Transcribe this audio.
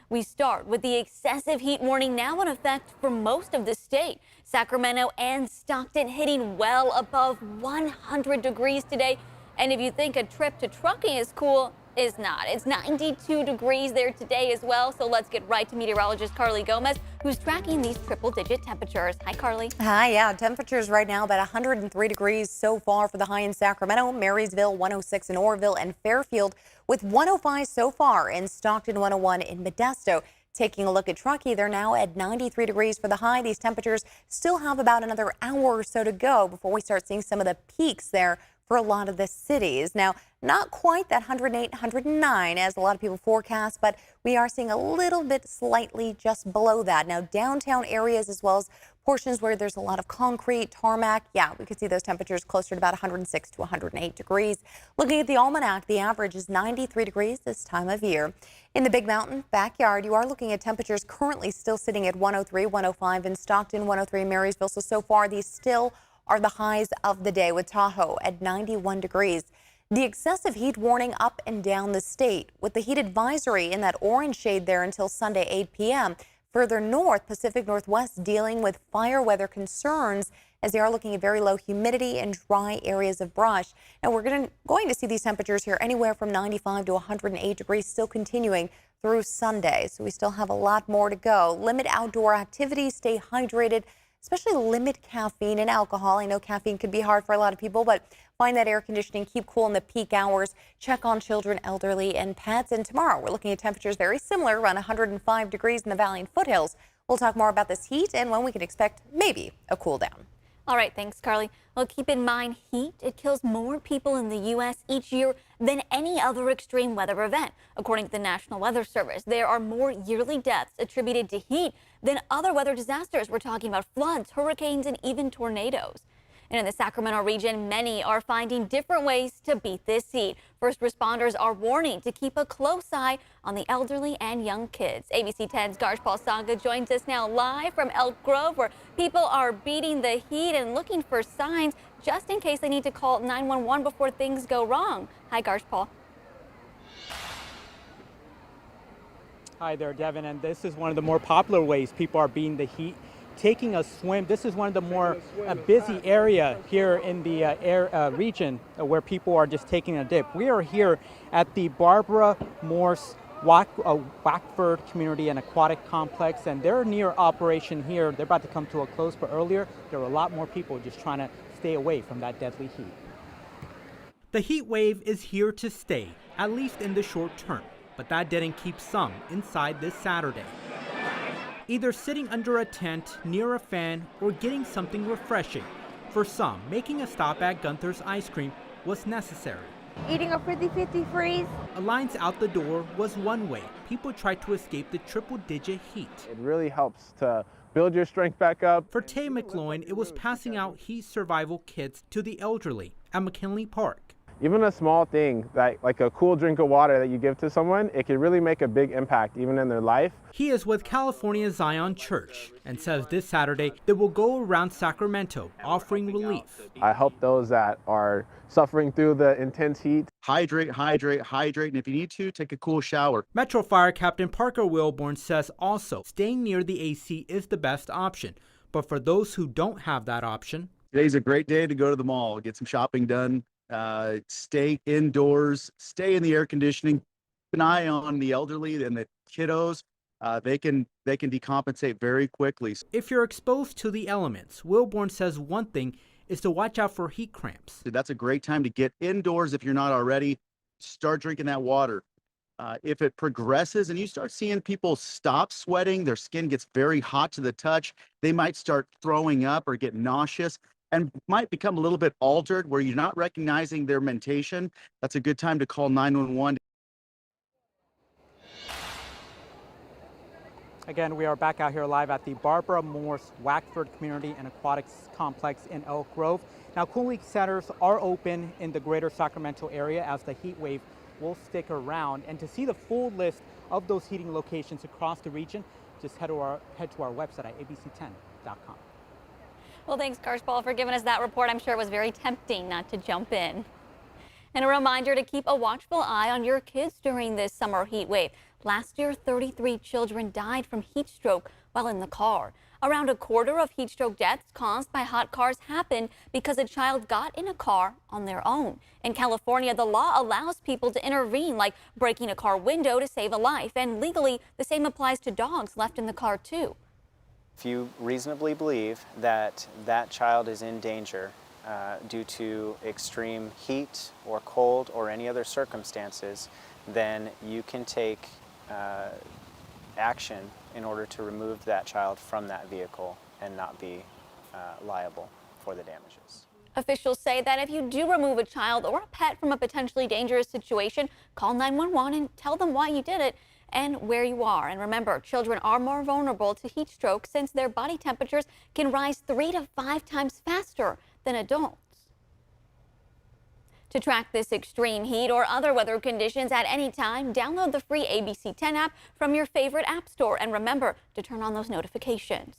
We start with the excessive heat warning now in effect for most of the state. Sacramento and Stockton hitting well above 100 degrees today. And if you think a trip to trucking is cool, is not. It's 92 degrees there today as well. So let's get right to meteorologist Carly Gomez, who's tracking these triple-digit temperatures. Hi, Carly. Hi, yeah. Temperatures right now about 103 degrees so far for the high in Sacramento, Marysville, 106 in Oroville, and Fairfield, with 105 so far in Stockton, 101 in Modesto. Taking a look at Truckee, they're now at 93 degrees for the high. These temperatures still have about another hour or so to go before we start seeing some of the peaks there for a lot of the cities. Now, not quite that 108, 109 as a lot of people forecast, but we are seeing a little bit slightly just below that. Now, downtown areas as well as portions where there's a lot of concrete, tarmac, yeah, we could see those temperatures closer to about 106 to 108 degrees. Looking at the almanac, the average is 93 degrees this time of year. In the Big Mountain backyard, you are looking at temperatures currently still sitting at 103, 105 in Stockton, 103 in Marysville. So far, these still are the highs of the day, with Tahoe at 91 degrees. The excessive heat warning up and down the state, with the heat advisory in that orange shade there until Sunday 8 p.m. Further north, Pacific Northwest dealing with fire weather concerns as they are looking at very low humidity and dry areas of brush. And we're going to see these temperatures here anywhere from 95 to 108 degrees, still continuing through Sunday. So we still have a lot more to go. Limit outdoor activities, stay hydrated, especially limit caffeine and alcohol. I know caffeine could be hard for a lot of people, but find that air conditioning, keep cool in the peak hours, check on children, elderly, and pets. And tomorrow we're looking at temperatures very similar, around 105 degrees in the valley and foothills. We'll talk more about this heat and when we can expect maybe a cool down. All right, thanks, Carly. Well, keep in mind, heat, it kills more people in the U.S. each year than any other extreme weather event. According to the National Weather Service, there are more yearly deaths attributed to heat than other weather disasters. We're talking about floods, hurricanes, and even tornadoes. And in the Sacramento region, many are finding different ways to beat this heat. First responders are warning to keep a close eye on the elderly and young kids. ABC 10's Garshpal Sanga joins us now live from Elk Grove, where people are beating the heat and looking for signs just in case they need to call 911 before things go wrong. Hi, Garshpal. Hi there, Devin, and this is one of the more popular ways people are beating the heat. Taking a swim. This is one of the more busy area here in the region where people are just taking a dip. We are here at the Barbara Morse Wackford Community and Aquatic Complex, and they're near operation here. They're about to come to a close, but earlier there were a lot more people just trying to stay away from that deadly heat. The heat wave is here to stay, at least in the short term, but that didn't keep some inside this Saturday. Either sitting under a tent, near a fan, or getting something refreshing. For some, making a stop at Gunther's Ice Cream was necessary. Eating a 50-50 freeze. A lines out the door was one way. People tried to escape the triple-digit heat. It really helps to build your strength back up. For Tay McLoin, it was passing out heat survival kits to the elderly at McKinley Park. Even a small thing, like a cool drink of water that you give to someone, it can really make a big impact even in their life. He is with California Zion Church and says this Saturday they will go around Sacramento offering relief. I help those that are suffering through the intense heat. Hydrate, hydrate, hydrate, and if you need to, take a cool shower. Metro Fire Captain Parker Wilborn says also staying near the AC is the best option. But for those who don't have that option, today's a great day to go to the mall, get some shopping done. Stay indoors, stay in the air conditioning, keep an eye on the elderly and the kiddos. They can decompensate very quickly. If you're exposed to the elements, Wilborn says one thing is to watch out for heat cramps. That's a great time to get indoors if you're not already. Start drinking that water. If it progresses and you start seeing people stop sweating, their skin gets very hot to the touch, they might start throwing up or get nauseous and might become a little bit altered where you're not recognizing their mentation. That's a good time to call 911. Again, we are back out here live at the Barbara Morse Wackford Community and Aquatics Complex in Elk Grove. Now, cooling centers are open in the greater Sacramento area as the heat wave will stick around. And to see the full list of those heating locations across the region, just head to our website at abc10.com. Well, thanks, Garshpal, for giving us that report. I'm sure it was very tempting not to jump in. And a reminder to keep a watchful eye on your kids during this summer heat wave. Last year, 33 children died from heat stroke while in the car. Around a quarter of heat stroke deaths caused by hot cars happen because a child got in a car on their own. In California, the law allows people to intervene, like breaking a car window to save a life. And legally, the same applies to dogs left in the car, too. If you reasonably believe that that child is in danger due to extreme heat or cold or any other circumstances, then you can take action in order to remove that child from that vehicle and not be liable for the damages. Officials say that if you do remove a child or a pet from a potentially dangerous situation, call 911 and tell them why you did it and where you are. And remember, children are more vulnerable to heat stroke since their body temperatures can rise 3 to 5 times faster than adults. To track this extreme heat or other weather conditions at any time, download the free ABC 10 app from your favorite app store. And remember to turn on those notifications.